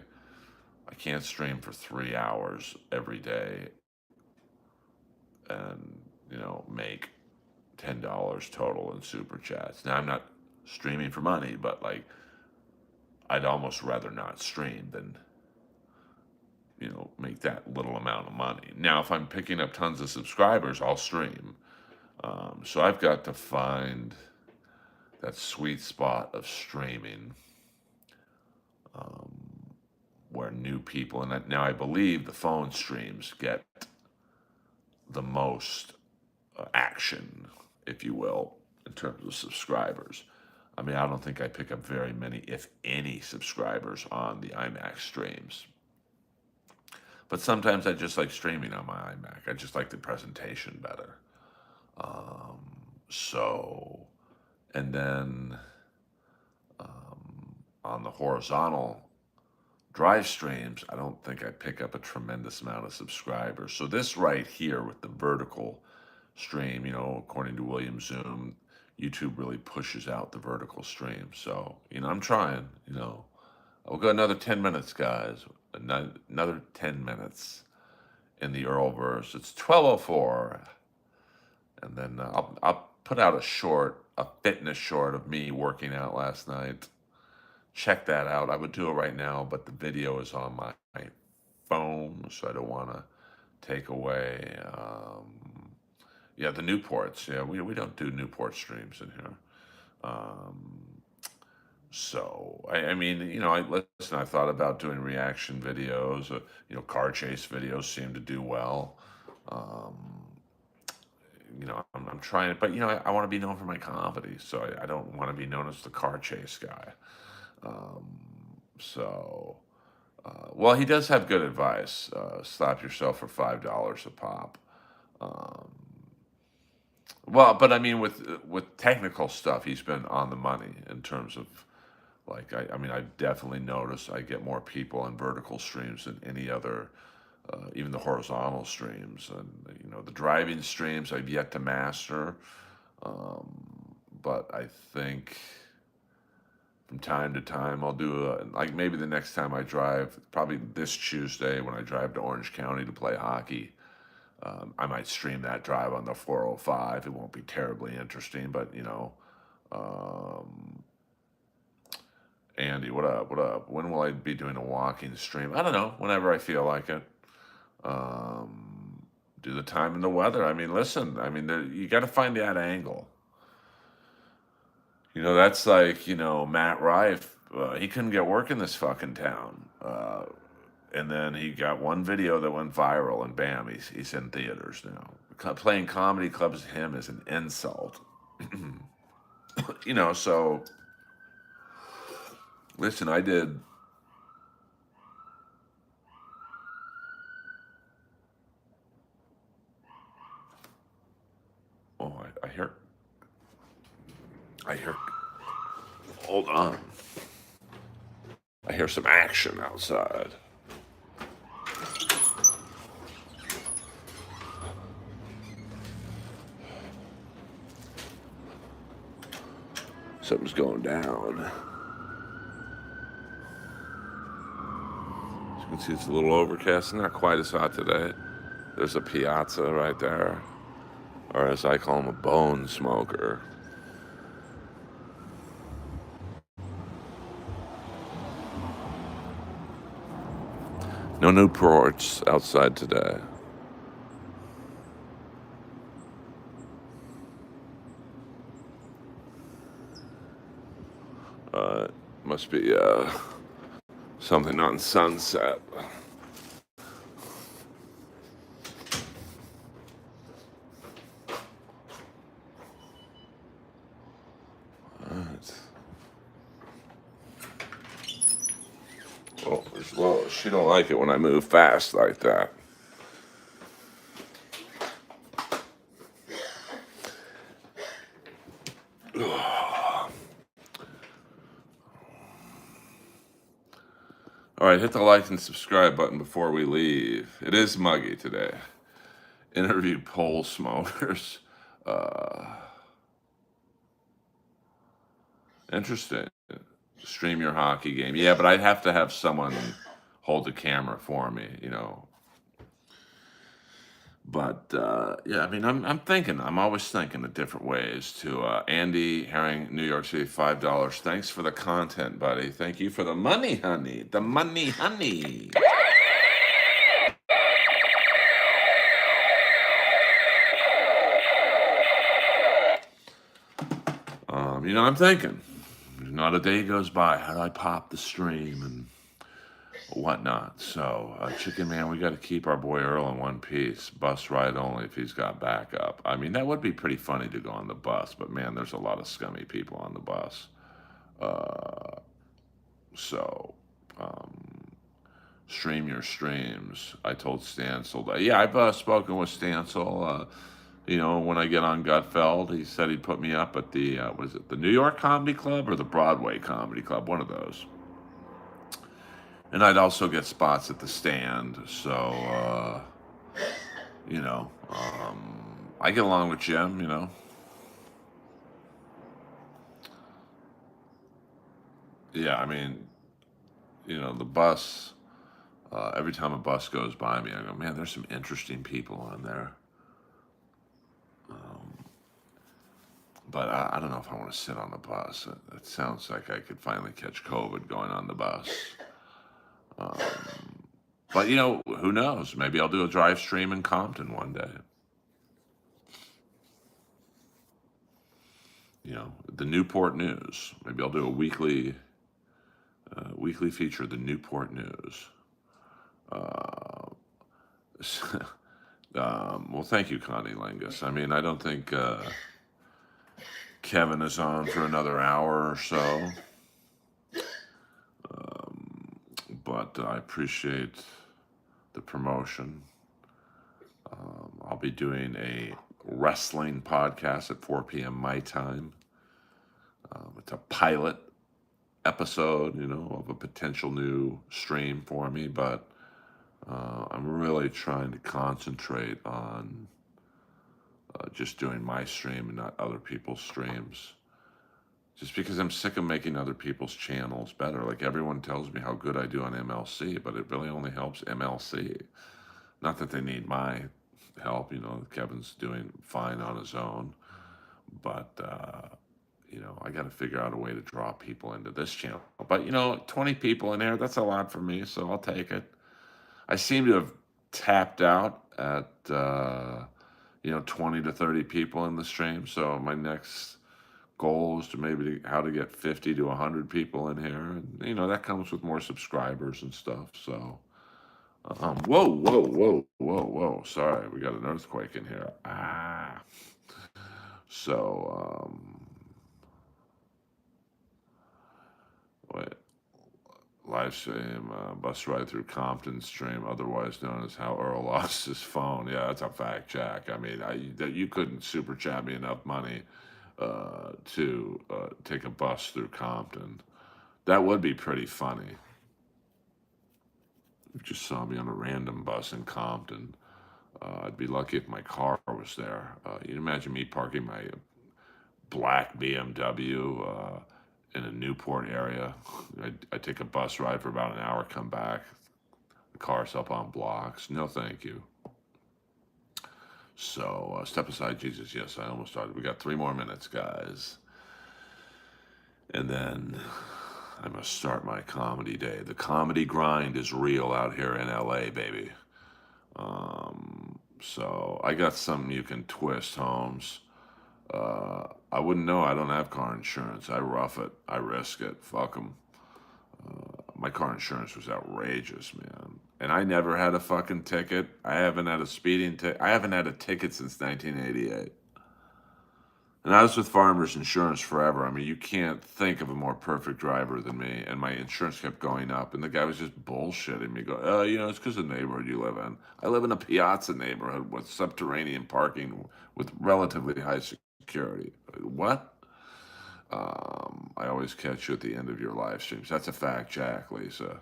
I can't stream for 3 hours every day, and make $10 total in super chats. Now I'm not streaming for money, but I'd almost rather not stream than make that little amount of money. Now, if I'm picking up tons of subscribers, I'll stream. So I've got to find that sweet spot of streaming where new people, and now I believe the phone streams get the most action, if you will, in terms of subscribers. I mean, I don't think I pick up very many, if any, subscribers on the iMac streams. But sometimes I just like streaming on my iMac. I just like the presentation better. And then on the horizontal drive streams, I don't think I pick up a tremendous amount of subscribers. So this right here with the vertical stream, according to William Zoom, YouTube really pushes out the vertical stream. So, I'm trying, I'll go another 10 minutes, guys. Another 10 minutes in the Earlverse. It's 12:04. And then I'll put out a fitness short of me working out last night. Check that out. I would do it right now, but the video is on my phone, so I don't want to take away. Yeah, the Newports. Yeah, we don't do Newport streams in here. So I mean, I thought about doing reaction videos. Car chase videos seem to do well. I'm trying it, but I want to be known for my comedy, so I don't want to be known as the car chase guy. Well, he does have good advice. Slap yourself for $5 a pop. Well, but I mean, with technical stuff, he's been on the money in terms of Like, I mean, I've definitely noticed I get more people in vertical streams than any other, even the horizontal streams. And, the driving streams I've yet to master. But I think from time to time I'll do like maybe the next time I drive, probably this Tuesday when I drive to Orange County to play hockey. I might stream that drive on the 405. It won't be terribly interesting, but um, Andy, what up? What up? When will I be doing a walking stream? I don't know. Whenever I feel like it. Do the time and the weather. I mean, listen. I mean, you got to find that angle. That's like Matt Rife. He couldn't get work in this fucking town. And then he got one video that went viral, and bam, he's in theaters now. Playing comedy clubs to him is an insult. So listen, I did. Oh, I hear. Hold on. I hear some action outside. Something's going down. As you can see, it's a little overcast. Not quite as hot today. There's a piazza right there. Or as I call him, a bone smoker. No new ports outside today. Must be something on Sunset. Well, she don't like it when I move fast like that. All right, hit the like and subscribe button before we leave. It is muggy today. Interview pole smokers. Interesting. Stream your hockey game. Yeah, but I'd have to have someone hold the camera for me, But yeah, I mean, I'm thinking. I'm always thinking of different ways to. Andy Herring, New York City, $5. Thanks for the content, buddy. Thank you for the money, honey. The money, honey. I'm thinking. Not a day goes by. How do I pop the stream and whatnot? So, Chicken Man, we got to keep our boy Earl in one piece. Bus ride only if he's got backup. I mean, that would be pretty funny to go on the bus, but man, there's a lot of scummy people on the bus. So, stream your streams. I told Stancil that. Yeah, I've spoken with Stancil. When I get on Gutfeld, he said he'd put me up at the, was it the New York Comedy Club or the Broadway Comedy Club? One of those. And I'd also get spots at the Stand. So, I get along with Jim, Yeah, I mean, the bus, every time a bus goes by me, I go, man, there's some interesting people on there. But I don't know if I want to sit on the bus. It sounds like I could finally catch COVID going on the bus. But, who knows? Maybe I'll do a drive stream in Compton one day. The Newport News. Maybe I'll do a weekly feature, the Newport News. Well, thank you, Connie Lingus. I mean, I don't think Kevin is on for another hour or so. But I appreciate the promotion. I'll be doing a wrestling podcast at 4 p.m. my time. It's a pilot. episode, of a potential new stream for me, but I'm really trying to concentrate on just doing my stream and not other people's streams. Just because I'm sick of making other people's channels better. Like everyone tells me how good I do on MLC, but it really only helps MLC. Not that they need my help, Kevin's doing fine on his own, but I got to figure out a way to draw people into this channel. But 20 people in there, that's a lot for me, so I'll take it. I seem to have tapped out at 20 to 30 people in the stream. So my next goal is to maybe how to get 50 to 100 people in here, and that comes with more subscribers and stuff. So, whoa, whoa, whoa, whoa, whoa! Sorry, we got an earthquake in here. So, wait. Live stream, bus ride through Compton stream, otherwise known as how Earl lost his phone. Yeah, that's a fact, Jack. I mean, you couldn't super chat me enough money to take a bus through Compton. That would be pretty funny. You just saw me on a random bus in Compton. I'd be lucky if my car was there. You'd imagine me parking my black BMW in a Newport area. I take a bus ride for about an hour, come back. The car's up on blocks. No, thank you. So step aside, Jesus. Yes, I almost started. We got 3 more minutes, guys. And then I must start my comedy day. The comedy grind is real out here in LA, baby. So I got something you can twist, Holmes. I wouldn't know. I don't have car insurance. I rough it. I risk it. Fuck them. My car insurance was outrageous, man. And I never had a fucking ticket. I haven't had a speeding ticket. I haven't had a ticket since 1988. And I was with Farmers Insurance forever. I mean, you can't think of a more perfect driver than me. And my insurance kept going up. And the guy was just bullshitting me. Go, it's because of the neighborhood you live in. I live in a piazza neighborhood with subterranean parking with relatively high security. What? I always catch you at the end of your live streams. That's a fact, Jack, Lisa.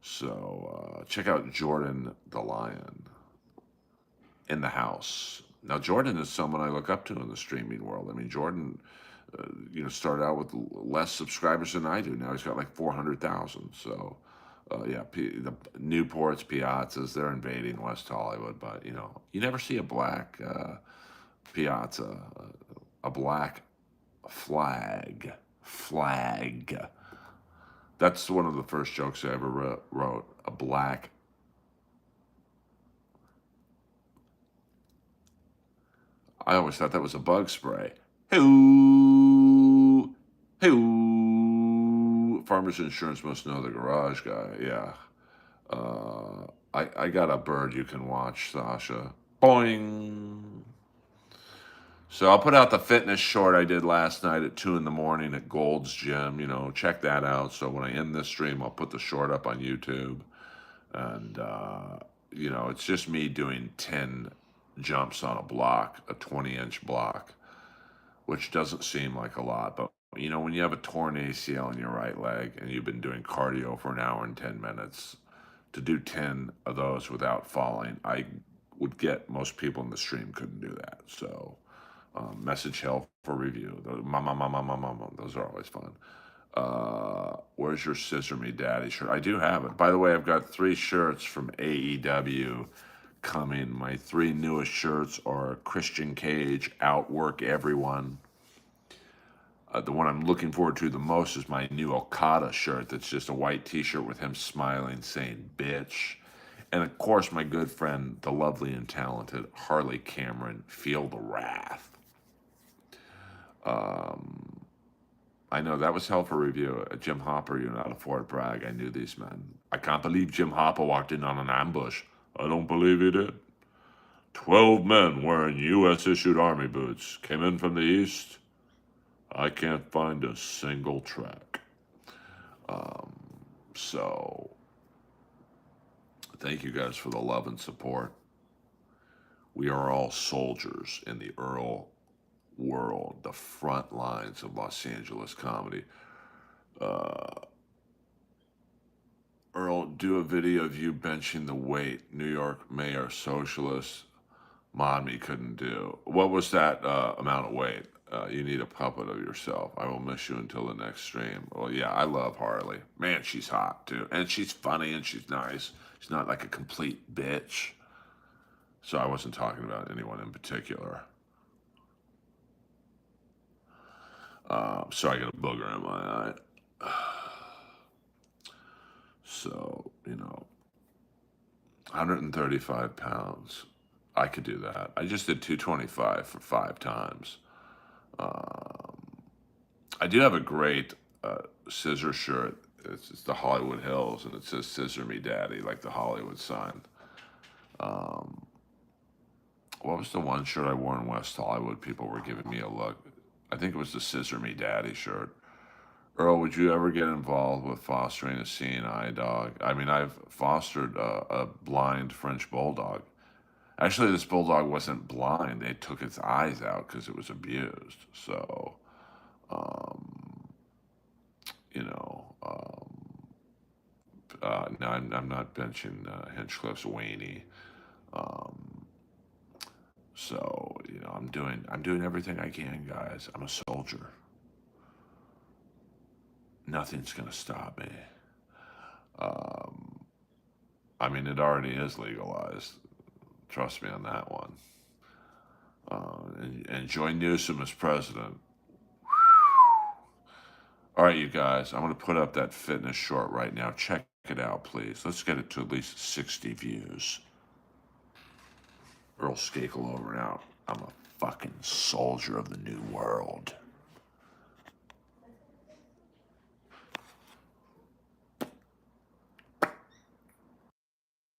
So check out Jordan the Lion in the house. Now, Jordan is someone I look up to in the streaming world. I mean, Jordan, started out with less subscribers than I do. Now he's got like 400,000. So, the Newports, Piazzas, they're invading West Hollywood. But, you never see a black piazza, a black flag. That's one of the first jokes I ever wrote. A black. I always thought that was a bug spray. Hoo, hoo. Farmers Insurance must know the garage guy. Yeah. I got a bird you can watch, Sasha. Boing. So I'll put out the fitness short I did last night at 2 in the morning at Gold's Gym. Check that out. So when I end this stream, I'll put the short up on YouTube. And, it's just me doing 10 jumps on a block, a 20-inch block, which doesn't seem like a lot. But, when you have a torn ACL in your right leg and you've been doing cardio for an hour and 10 minutes, to do 10 of those without falling, I would get most people in the stream couldn't do that. So message help for review. Those are always fun. Where's your Scissor Me Daddy shirt? I do have it. By the way, I've got 3 shirts from AEW coming. My 3 newest shirts are Christian Cage, Outwork Everyone. The one I'm looking forward to the most is my new Okada shirt. That's just a white t-shirt with him smiling, saying bitch. And of course, my good friend, the lovely and talented Harley Cameron, Feel the Wrath. I know that was hell for review. Jim Hopper, you're not a Fort Bragg. I knew these men. I can't believe Jim Hopper walked in on an ambush. I don't believe he did. 12 men wearing U.S.-issued army boots came in from the east. I can't find a single track. So, thank you guys for the love and support. We are all soldiers in the Earl world, the front lines of Los Angeles comedy. Uh, Earl, do a video of you benching the weight New York mayor socialist Mommy couldn't do. What was that amount of weight? You need a puppet of yourself. I will miss you until the next stream. Well, yeah, I love Harley. Man, she's hot, too. And she's funny and she's nice. She's not like a complete bitch. So I wasn't talking about anyone in particular. So I got a booger in my eye. So, 135 pounds. I could do that. I just did 225 for 5 times. I do have a great scissor shirt. It's the Hollywood Hills, and it says "Scissor Me, Daddy," like the Hollywood sign. What was the one shirt I wore in West Hollywood? People were giving me a look. I think it was the "Scissor Me, Daddy" shirt. Earl, would you ever get involved with fostering a seeing eye dog? I mean, I've fostered a blind French bulldog. Actually, this bulldog wasn't blind. They took its eyes out because it was abused. So, you know, no, I'm not benching Hinchcliffe's Waney. So, I'm doing everything I can, guys. I'm a soldier. Nothing's gonna stop me. I mean, it already is legalized. Trust me on that one. And join Newsom as president. All right, you guys, I'm going to put up that fitness short right now. Check it out, please. Let's get it to at least 60 views. Earl Skakel over and out. I'm a fucking soldier of the new world.